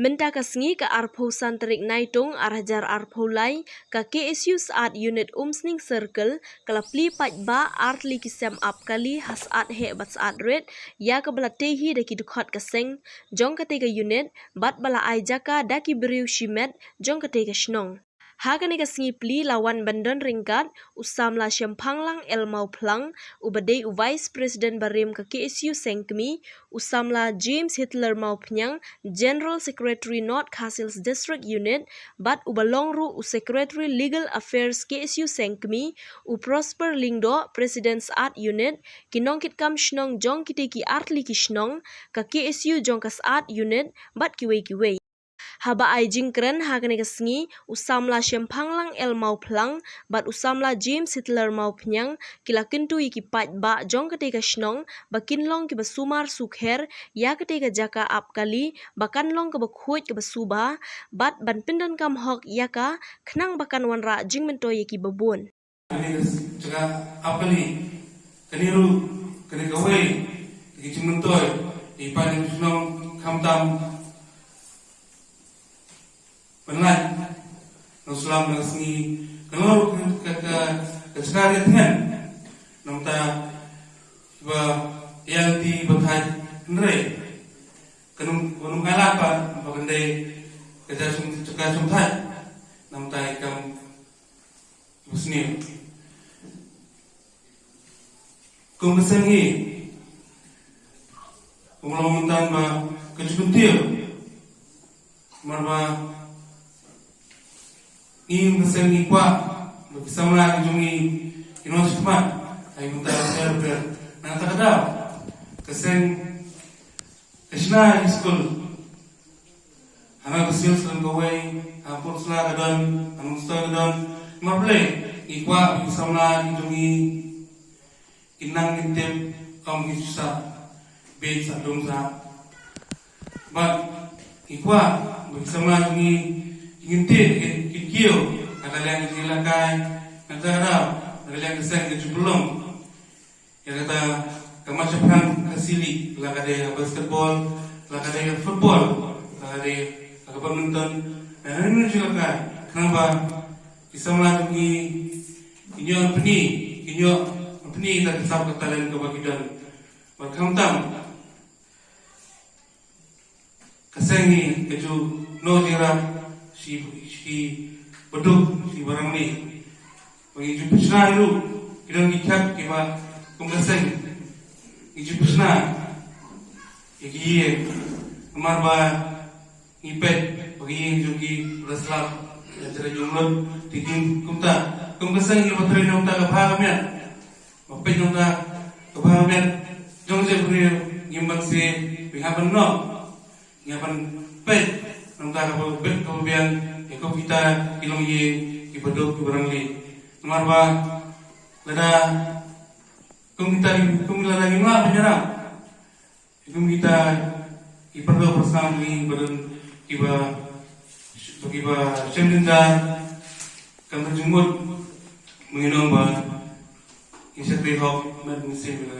Menta kasngi ka arpo santerik naitung arajar arpo lai ka KSU saat unit umsning circle kalapli ba artli kisam ap kali hasat he bat saat red ya ka balatehi daki dukhat kaseng jong katega unit bat bala ai jaka daki beriu shimet jong katega shnong. Hagan ika pli lawan bandon ringkat usamla syempanglang elmau plang ubadei Vice President Barim ke KSU Sengkemi usamla James Hitler mau penyang General Secretary North Castles District Unit bat ubalongru Secretary Legal Affairs KSU Sengkemi u Prosper Lingdo President Saat Unit kinongkit kam shnong jong kiteki artli kishnong ke KSU jong kas Saat Unit bat kiwei. Haba ai jingkren hakane kasngi usamla syempanglang el mau plang bat usamla James Hitler mau penyang kila kentu iki pat ba jong ketega shnong bakin long ke basumar sukher ya ketega jaka ap kali bakan long ke bakhuj ke basuba bat ban pindan kam hok yaka khnang bakan wanra jingmento yaki babun. Ini jaga ap kali keniru kene kawai iki jingmento ipan shnong kamtam penat Islam ngasni kalau ke sekarang dengan namta ba yang di batai nre kanum kalapa bagandai kerja sumtai namta ikam musni kumasangi umulamuntan ba kejukuntir marba ini mesem ikwa bisa melagi jungi inos cuma ayo minta ber nanti kada kesen kesna school hana kesil sedang gawai ampun sela kadon anung sta kadon marble ikwa bisa melagi jungi inang intem kaum bisa be sadung sa ba ikwa bisa melagi ingin kikio kata yang dilakai kata yang keseng kejubelum ya kata kemacepan kesili lah kata basketball lah kata football lah kata badminton dan ini juga kenapa bisa melalui kinyo peni tak kisah ketalan kebagidan berkamtam kesengi keju no jira si beduk si barang ni bagi jupusna dulu kita ngikat kiba kumgaseng jupusna iki amar ba ngipet bagi jogi raslap cara jumlon tikim kumta kumgaseng iba tre nongta ka bhagamya mapet nongta ka bhagamya jongje bri ngimbang si pingapan no ngapan pet nongta ka bet kemudian ikut kita ilong ye ibadok barang li marba lada kumita lagi mah penyerang ikum kita ibadok bersama li badan kiba semdinda kan terjumut menginong ba insya hok med musim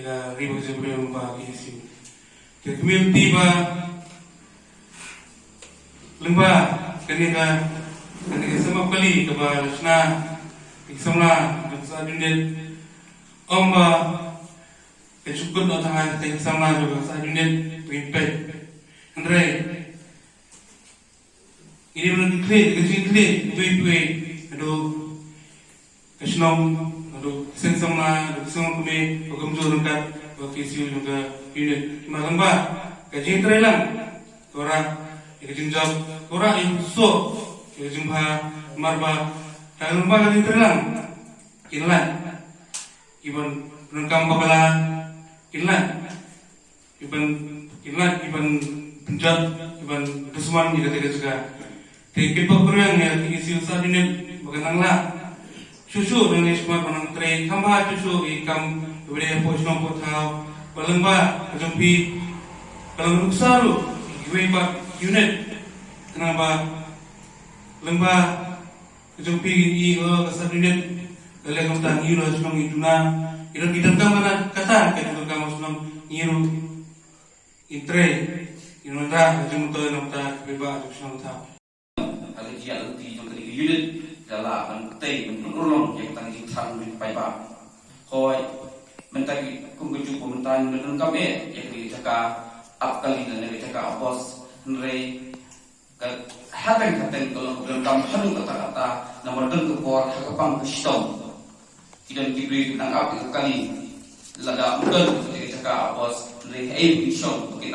ila ribu sebelum ba isi community ba lembah ketika sama kali kepada sna iksamla sa unit omba kecukut otangan ketika sama juga sa unit rimpet andre ini belum diklik tui aduh kesnom aduh sensamla kesnom kami pagumjur kat KSU juga unit magamba kaji trelang orang ikajinjab ora iso ikajimha marba kalumba kali terlang kinlan iban penengkam bagala kinlan iban penjat iban kesuman kita juga tipe kurang ya isi usaha ini baganangla susu dengan semua penang tre kamba susu ikam beri posno potau balengba kejumpi kalau saru iwe pak unit kenapa lembah kejumpi i kasar unit leleng tang iro sunong iduna iro kita mana kata kita kamu sunong iro intre iro Dinunda jumto namta beba jumshon ta. Ada dia lebih jom kali unit dalam mentai menurun yang tadi sang pai ba. Koi mentai kumbuju pementan dengan kami yang dijaga kali dan dijaga bos nrei hateng kalau dalam halu kata-kata nomor tentu kuat hakapang kestong tidak diberi tentang kali lada mungkin dijaga bos nrei kestong mungkin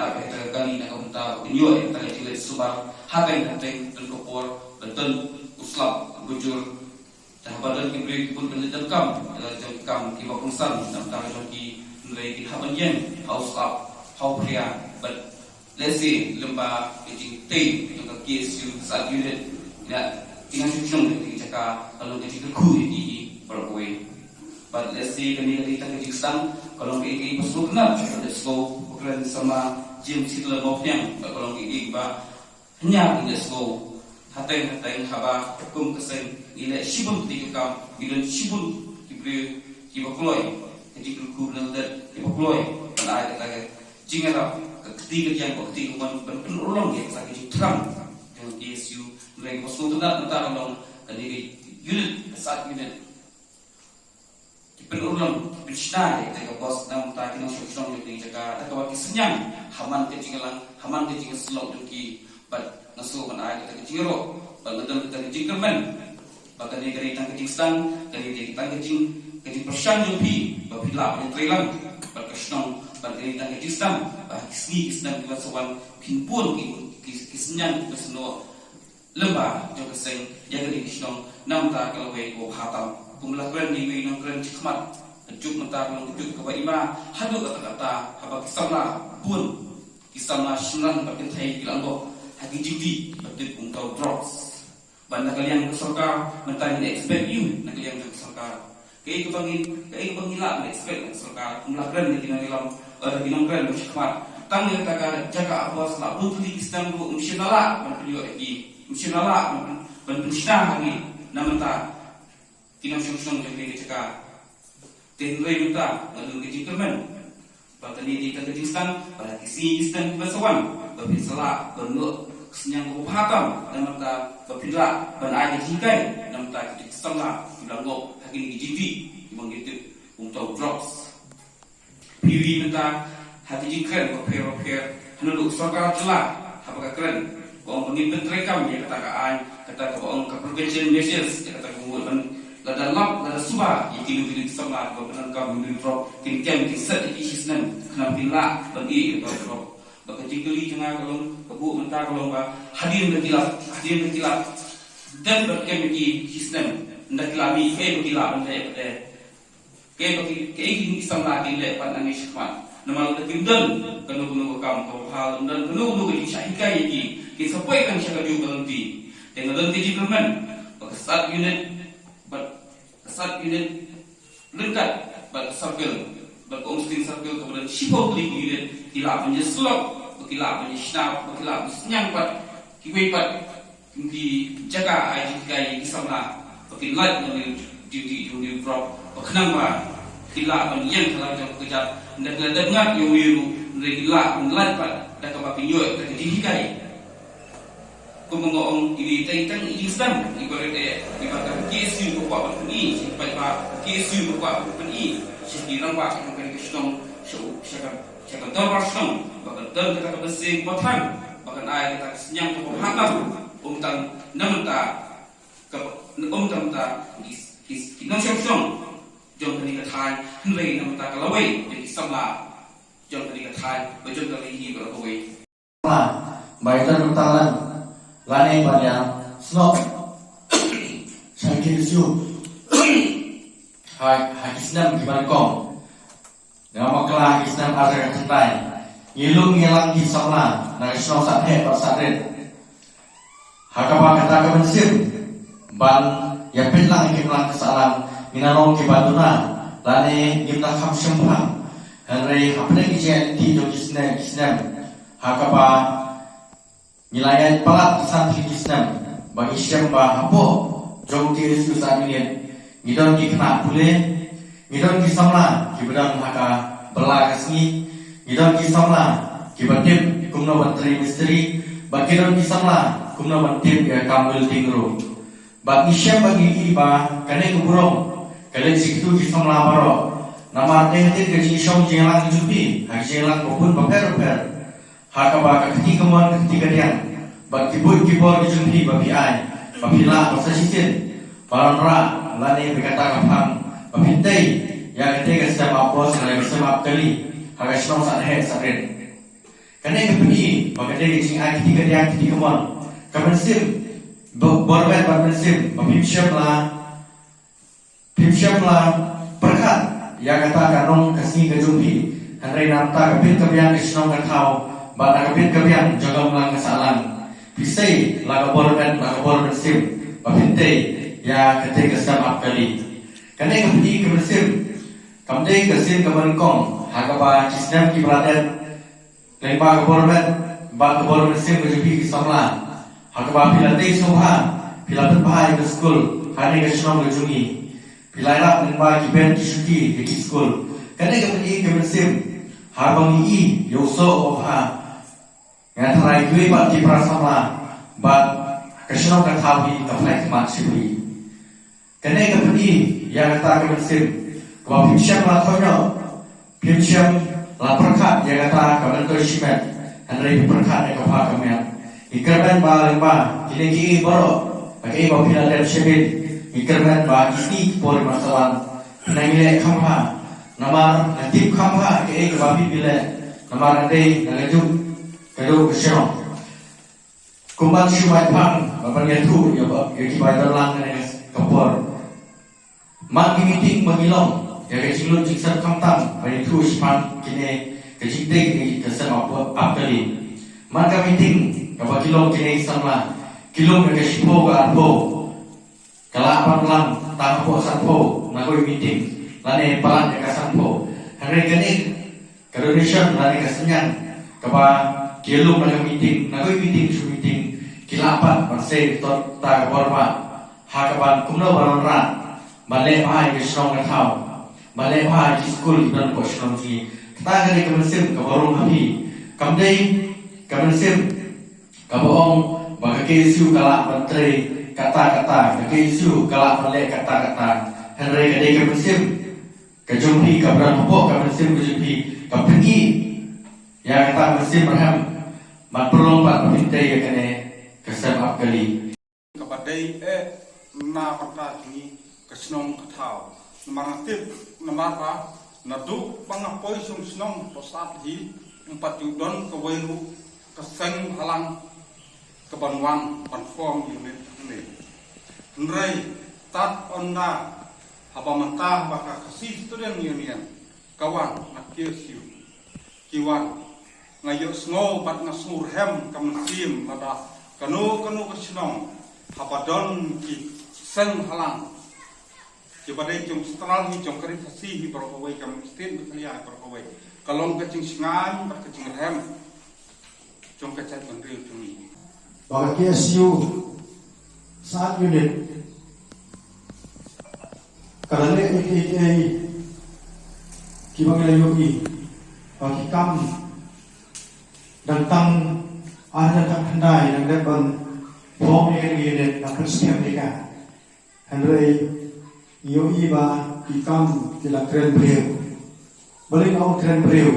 kali nak minta inyo yang tadi tidak subah hateng tentu kuat dan uslap bujur badan diberi pun penelitian kam kiba pungsan dalam tangan joki nilai haban yen house up how pria but let's say lemba ejing tei yang KSU saat unit ya tinggal susun di jaka kalau jadi ku di berkuai but let's say kami kita ke Jistan kalau ke pasuk na let's go bukan sama James Hitler bofnya kalau ke ba hanya let's go hateng haba hukum kesen ila shibun tikam bilan shibun kibre kibakloi jadi ku benar kibakloi pada kata jingara ketiga yang ketiga penulang ya sakit terang dengan KSU mereka masuk tentang kalau dari unit saat unit penulang bersih jaga bos nam tadi nang syok yang jaga atau senyang haman kecil selok duki but nasu mana kita keciro bagian kita kecil kemen bahkan dia dari tang kecil stang dari dia tang kecil persian jupi babila yang trailang berkesnong dari tang kecil stang kisni kisnang kita sowan pinpun kisnyang kesno lembah jauh keseng yang dari kesnong nam ta kalau ko hatam kumlakuan di minum keren cikmat juk mentar juk ke ima hadu kata-kata apa kisahlah pun kisahlah sunan bagian thai kilanggo hagi jidi betul untuk drugs banda kalian keserka mentang expect you nak kalian keserka kei kepangila expect keserka melakukan di dalam ada dinongkan bersyukur tang yang jaga bos la butuh di sistem bu missionala berpilih lagi missionala berpindah lagi namanta tinang sungsung jadi jaga tenrei minta lalu kejikerman batani di kejistan pada kisi sistem kebasawan berbisalah bentuk senyang kepahatam dan mereka berpindah berada jikai dan mereka setengah bilang go hagi jivi memang gitu untuk drugs pilih mereka hati jikan berper hendak sokar celah apakah keren orang pemimpin terekam dia kata orang kepercayaan message dia kata kemudian lada lap lada subah yang tilu setengah berpenangkap menurut drug kini kisah isisnan kenapa bila bagi drug baka jikali jangan kalau kebu mentah kalau hadir berkilat dan berkemiki sistem ndak lami berkilat menjadi bagi ini sama lagi lepas nangis kuat nama kita tinggal kenu kamu hal dan kenu di syahikai ini kita sampaikan syakal juga nanti dengan nanti jikman baka saat unit lengkap baka circle baka omsting circle kemudian sipau klik unit tidak menyeslok berkilat menyisnap berkilat menyangpat kiwepat di jaga ajikai kisahlah berkilat di drop berkenang kilat menyang kalau jauh kejap hendak dengar yang wiru kilat melanpat dan kebapinyoi terjadikai kumongong ini tentang Islam ibaratnya KSU berkuat berpeni sampai KSU berkuat berpeni sekiranya yang kena kesong syakal terpasang bahkan kata bersih potang bahkan ayat kata senyang kepohatam umtang namenta kinong syong jom kini katai henrei namenta kalawai jadi samla jom kini katai bejom kali ini kalawai baitan utalan lane pada snok syakir siu hakisnam gimana kong dengan makalah Islam asal kentai ilung ngilang kisahlah dari senang sathe pasaren hakapa kata kebensim ban ya pinlang kimlang kesalam minarong kibatuna lane gimna kham sempang henrei hapne kijen di jokisne kisnem hakapa nilaian palat santri kisnem bagi syamba hapo jongki susah ini ngidon kena boleh ngidon kisahlah kibedang haka berla kesni ngidon kisahlah kibadip kumna bantri misteri bakiran bisamla kumna bantip ya kambil tingro bagi siapa bagi iba kane kuburong kale sikitu bisamla baro nama tehtir ke jisong jelang jubi hak jelang kopun baper hakaba kati keman kati kadian bagi boy kibor dijumpi bagi ai babila masa sisin balonra lani berkata kapang babintai yang ketiga setiap bos yang setiap kali harga senang saat head sakit. Karena kepedi bagi dia cing ai ketiga dia ketiga mon kapensim borbat kapensim babimsyam lah perkat yang kata kanong kasih kejumpi Henry nafta kapit kebiang kesenong katau bana kapit kebiang jaga melang kesalahan pisai laga borbat sim babintai ya ketiga setiap kali. Karena kepedi kapensim kamdei kesin kemerengkong hakaba cisnam ki beradat lemba kebormet ba kebormet sim kejupi kisamla hakaba pilate soha pilatet bahai ke school hani ke senong kejungi pilaira lemba ki ben kisuki ke school kane kepedi kemersim habang i yoso oha ngatarai kui ba ki prasamla ba kesenong kathawi kafai mat sibi kane kepedi ya kata kemersim bahwa pimsyam lah konyo, pimsyam lah perkat yang kata kawan tu simet, henry perkat yang kapa kamian. Ikerman ba lemba, kini boro, pakai bawa pila dan sebin. Ikerman ba kini pori masalah, nangile kamha, nama natip kamha ke kebabi bila, nama nanti nangajuk kado kesyong. Kumban shumai pang, bapak dia tu, ya kibai dalang dengan kapor. Magi meeting magilong. Ya kecil jiksa kamtam bagi tu sipan kini kecil kini kesan apa kali maka meeting apa kilo kini sama kilo mereka sipo ke arbo kalau apa pelan tanah po sanpo nakoi meeting lani pelan mereka sanpo hari kini donation lani kesenyan kapa kilo mereka meeting nakoi meeting su meeting kilapan masih tot tak korban hakapan kumno balonran balai bahai kesenong katau balai bahai di school dan kosenong ji kita kali kemensim keborong habi kamdei kemensim kaboong bagi isu kalak menteri kata-kata bagi isu kalak melek kata-kata Henry kadai kemensim kejumpi kabran hopok kemensim kejumpi kepergi ya kata kemensim berham mat perlong pat pintai ya kene kesem ap kali kabadai na pata ni kesenong katau Namarnatif namarpa nadu pangapoi sung senong posat hi empat yudon kewairu keseng halang kebanwan konform unit ini. Nrai tat onda haba mentah baka kasih student union kawan nakir siu kiwan ngayo sngo bat ngasur hem kamensim mada kanu kesenong habadon ki seng halang Jabadai jom setral hi jom kari fasih hi berkawai kam stin berkalian berkawai kalong kecing singan berkecing rem jom kecat menteri tuni bagi KSU saat unit karena ini kibang layogi bagi kam datang ada tak hendai yang depan form yang unit dan persiapan mereka Henry Iyo iba ikam kila kren beliau, balik awak kren beliau,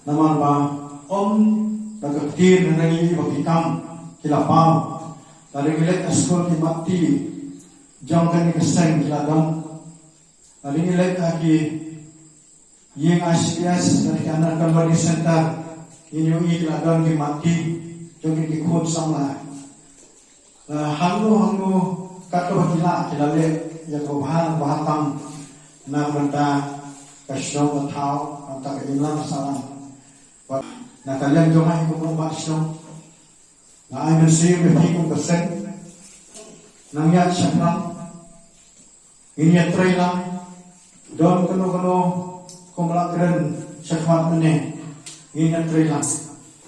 nama ba daga ktir nangi iba ikam kila pau, dari milik sekolah di mati, jangkan ni keseng kila dom, dari milik lagi yang ICS dari anak kembali center, ini kila dom di mati, jogi di kod sama, hangu kata kila le. Ya Tuhan bahatam na benda kasyong atau antara ilang salam. Na kalian jomai kung basyong na ay mensiyo kung kasek nang yat syakram inyat trailang don kano kung malakran syakmat mene inyat trailang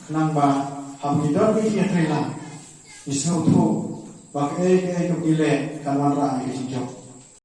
nang ba hamidon inyat trailang isno tu bak kung ile kawan ra ay kisijok